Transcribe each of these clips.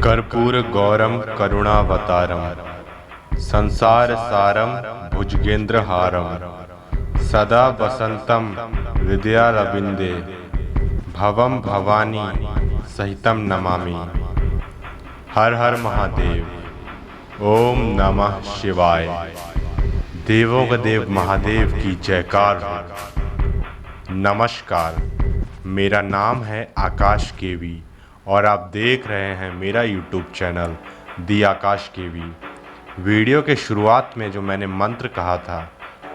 कर्पूर गौरम करुणावतारम संसार सारम भुजगेंद्र हारम सदा वसंतम हृदयारविंदे भवम भवानी सहितम नमामि। हर हर महादेव। ओम नमः शिवाय। देवों के देव महादेव की जयकार हो। नमस्कार, मेरा नाम है आकाश केवी और आप देख रहे हैं मेरा यूट्यूब चैनल दी आकाश केवी। वीडियो के शुरुआत में जो मैंने मंत्र कहा था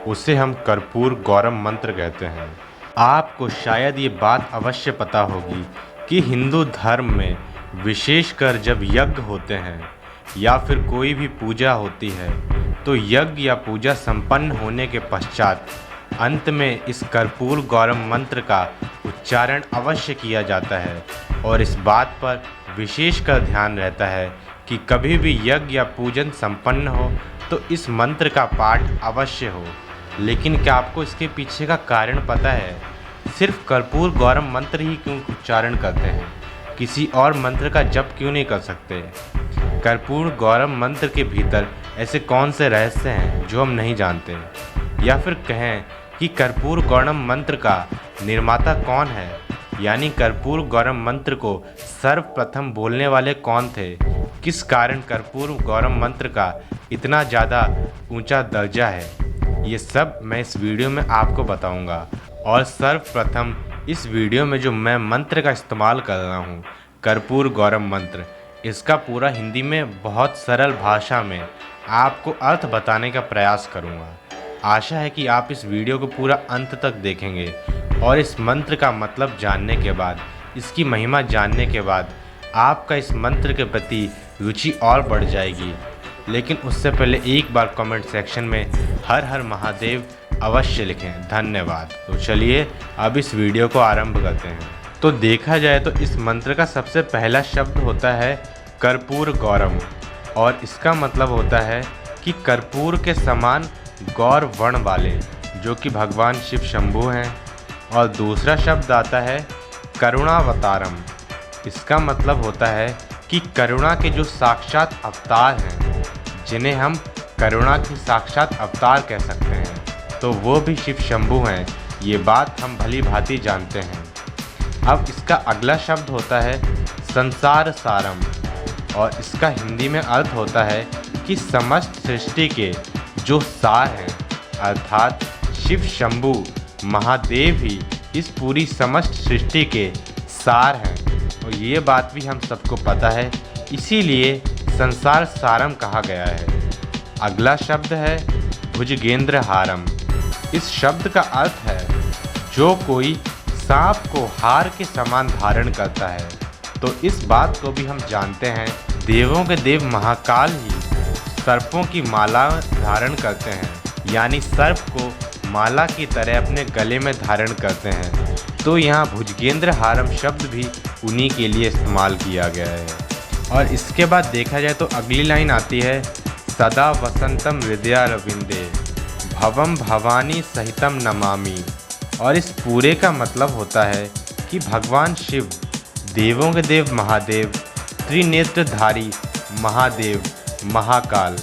उसे हम कर्पूर गौरम मंत्र कहते हैं। आपको शायद ये बात अवश्य पता होगी कि हिंदू धर्म में विशेषकर जब यज्ञ होते हैं या फिर कोई भी पूजा होती है तो यज्ञ या पूजा संपन्न होने के पश्चात अंत में इस कर्पूर गौरम मंत्र का उच्चारण अवश्य किया जाता है और इस बात पर विशेषकर ध्यान रहता है कि कभी भी यज्ञ या पूजन संपन्न हो तो इस मंत्र का पाठ अवश्य हो। लेकिन क्या आपको इसके पीछे का कारण पता है? सिर्फ कर्पूर गौरम मंत्र ही क्यों उच्चारण करते हैं, किसी और मंत्र का जप क्यों नहीं कर सकते? कर्पूर गौरम मंत्र के भीतर ऐसे कौन से रहस्य हैं जो हम नहीं जानते? या फिर कहें कि कर्पूर गौरम मंत्र का निर्माता कौन है, यानी कर्पूर गौरम मंत्र को सर्वप्रथम बोलने वाले कौन थे? किस कारण कर्पूर गौरम मंत्र का इतना ज़्यादा ऊंचा दर्जा है? ये सब मैं इस वीडियो में आपको बताऊंगा। और सर्वप्रथम इस वीडियो में जो मैं मंत्र का इस्तेमाल कर रहा हूँ, कर्पूर गौरम मंत्र, इसका पूरा हिंदी में बहुत सरल भाषा में आपको अर्थ बताने का प्रयास करूँगा। आशा है कि आप इस वीडियो को पूरा अंत तक देखेंगे और इस मंत्र का मतलब जानने के बाद, इसकी महिमा जानने के बाद आपका इस मंत्र के प्रति रुचि और बढ़ जाएगी। लेकिन उससे पहले एक बार कमेंट सेक्शन में हर हर महादेव अवश्य लिखें। धन्यवाद। तो चलिए अब इस वीडियो को आरंभ करते हैं। तो देखा जाए तो इस मंत्र का सबसे पहला शब्द होता है कर्पूर गौरम और इसका मतलब होता है कि कर्पूर के समान गौर वर्ण वाले, जो कि भगवान शिव शंभु हैं। और दूसरा शब्द आता है करुणावतारम। इसका मतलब होता है कि करुणा के जो साक्षात अवतार हैं, जिन्हें हम करुणा के साक्षात अवतार कह सकते हैं, तो वो भी शिव शंभु हैं। ये बात हम भली भांति जानते हैं। अब इसका अगला शब्द होता है संसार सारम और इसका हिंदी में अर्थ होता है कि समस्त सृष्टि के जो सार हैं, अर्थात शिव शंभु महादेव ही इस पूरी समस्त सृष्टि के सार हैं। और ये बात भी हम सबको पता है, इसीलिए संसार सारम कहा गया है। अगला शब्द है भुजगेंद्र हारम। इस शब्द का अर्थ है जो कोई सांप को हार के समान धारण करता है। तो इस बात को भी हम जानते हैं, देवों के देव महाकाल ही सर्पों की माला धारण करते हैं, यानी सर्प को माला की तरह अपने गले में धारण करते हैं। तो यहाँ भुजगेंद्र हारम शब्द भी उन्हीं के लिए इस्तेमाल किया गया है। और इसके बाद देखा जाए तो अगली लाइन आती है सदा वसंतम हृदयारविंदे भवम भवानी सहितम नमामि। और इस पूरे का मतलब होता है कि भगवान शिव, देवों के देव महादेव, त्रिनेत्रधारी महादेव महाकाल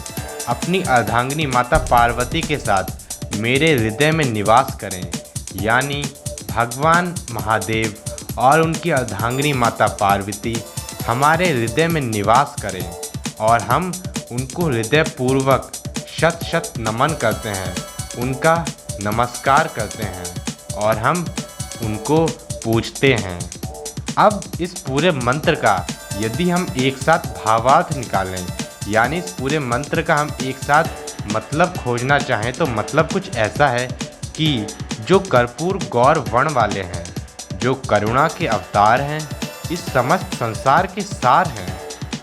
अपनी अर्धांगिनी माता पार्वती के साथ मेरे हृदय में निवास करें, यानी भगवान महादेव और उनकी अर्धांगिनी माता पार्वती हमारे हृदय में निवास करें और हम उनको हृदय पूर्वक शत शत नमन करते हैं, उनका नमस्कार करते हैं और हम उनको पूजते हैं। अब इस पूरे मंत्र का यदि हम एक साथ भावार्थ निकालें, यानी इस पूरे मंत्र का हम एक साथ मतलब खोजना चाहें, तो मतलब कुछ ऐसा है कि जो कर्पूर गौर वर्ण वाले हैं, जो करुणा के अवतार हैं, इस समस्त संसार के सार हैं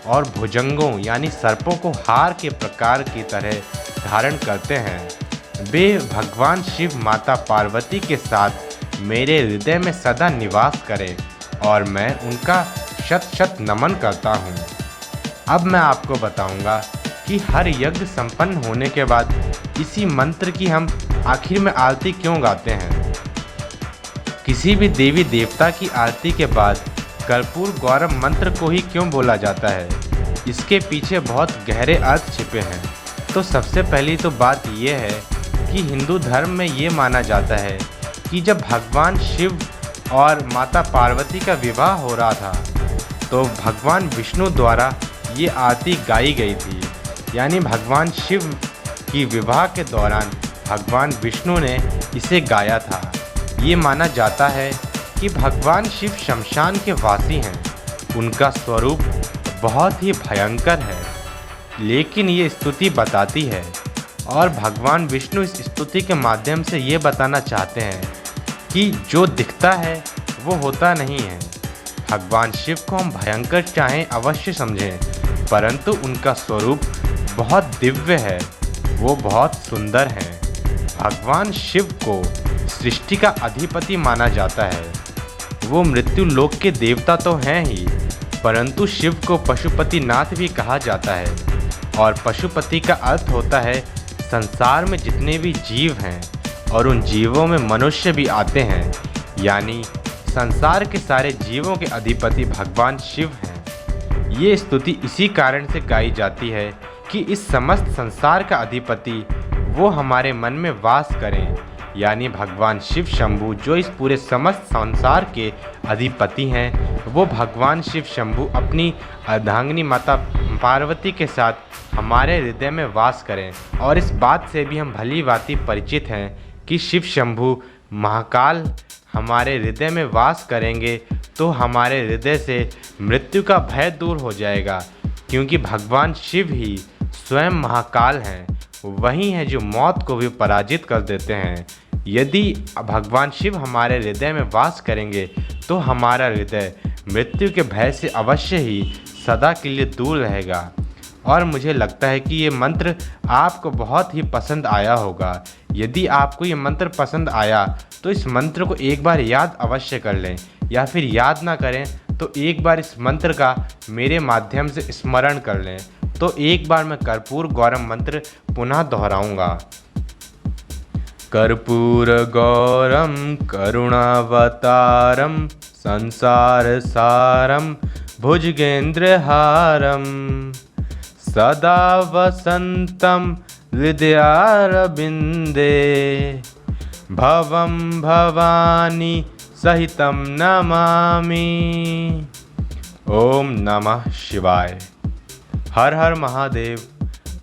और भुजंगों यानी सर्पों को हार के प्रकार की तरह धारण करते हैं, वे भगवान शिव माता पार्वती के साथ मेरे हृदय में सदा निवास करें और मैं उनका शत शत नमन करता हूँ। अब मैं आपको बताऊंगा कि हर यज्ञ संपन्न होने के बाद इसी मंत्र की हम आखिर में आरती क्यों गाते हैं। किसी भी देवी देवता की आरती के बाद कर्पूर गौरम मंत्र को ही क्यों बोला जाता है? इसके पीछे बहुत गहरे अर्थ छिपे हैं। तो सबसे पहली तो बात यह है कि हिंदू धर्म में ये माना जाता है कि जब भगवान शिव और माता पार्वती का विवाह हो रहा था तो भगवान विष्णु द्वारा ये आरती गाई गई थी। यानी भगवान शिव की विवाह के दौरान भगवान विष्णु ने इसे गाया था। ये माना जाता है कि भगवान शिव शमशान के वासी हैं। उनका स्वरूप बहुत ही भयंकर है, लेकिन ये स्तुति बताती है और भगवान विष्णु इस स्तुति के माध्यम से ये बताना चाहते हैं कि जो दिखता है वो होता नहीं है। भगवान शिव को हम भयंकर चाहें अवश्य समझें, परंतु उनका स्वरूप बहुत दिव्य है, वो बहुत सुंदर हैं। भगवान शिव को सृष्टि का अधिपति माना जाता है। वो मृत्यु लोक के देवता तो हैं ही, परंतु शिव को पशुपति नाथ भी कहा जाता है। और पशुपति का अर्थ होता है संसार में जितने भी जीव हैं, और उन जीवों में मनुष्य भी आते हैं। यानी संसार के सारे जीवों के अधिपति भगवान शिव हैं। ये स्तुति इसी कारण से गाई जाती है कि इस समस्त संसार का अधिपति वो हमारे मन में वास करें। यानी भगवान शिव शंभु जो इस पूरे समस्त संसार के अधिपति हैं, वो भगवान शिव शंभु अपनी अर्धांगिनी माता पार्वती के साथ हमारे हृदय में वास करें। और इस बात से भी हम भली भांति परिचित हैं कि शिव शंभु महाकाल हमारे हृदय में वास करेंगे तो हमारे हृदय से मृत्यु का भय दूर हो जाएगा, क्योंकि भगवान शिव ही स्वयं महाकाल हैं। वही हैं जो मौत को भी पराजित कर देते हैं। यदि भगवान शिव हमारे हृदय में वास करेंगे तो हमारा हृदय मृत्यु के भय से अवश्य ही सदा के लिए दूर रहेगा। और मुझे लगता है कि ये मंत्र आपको बहुत ही पसंद आया होगा। यदि आपको ये मंत्र पसंद आया तो इस मंत्र को एक बार याद अवश्य कर लें, या फिर याद ना करें तो एक बार इस मंत्र का मेरे माध्यम से स्मरण कर लें। तो एक बार मैं कर्पूर गौरम मंत्र पुनः दोहराऊंगा। कर्पूर गौरम करुणावतारम संसार सारम भुजगेंद्रहारम सदा वसंतम हृदयारविंदे भवं भवानी सहितं नमामि। ओम नमः शिवाय। हर हर महादेव।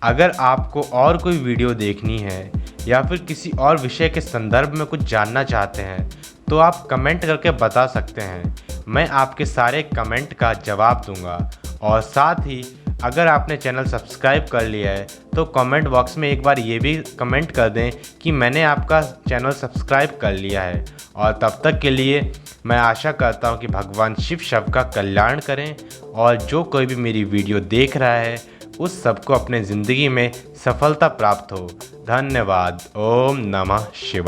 अगर आपको और कोई वीडियो देखनी है या फिर किसी और विषय के संदर्भ में कुछ जानना चाहते हैं तो आप कमेंट करके बता सकते हैं। मैं आपके सारे कमेंट का जवाब दूंगा। और साथ ही अगर आपने चैनल सब्सक्राइब कर लिया है तो कमेंट बॉक्स में एक बार ये भी कमेंट कर दें कि मैंने आपका चैनल सब्सक्राइब कर लिया है। और तब तक के लिए मैं आशा करता हूँ कि भगवान शिव सबका कल्याण करें, और जो कोई भी मेरी वीडियो देख रहा है उस सबको अपने ज़िंदगी में सफलता प्राप्त हो। धन्यवाद। ओम नमः शिवाय।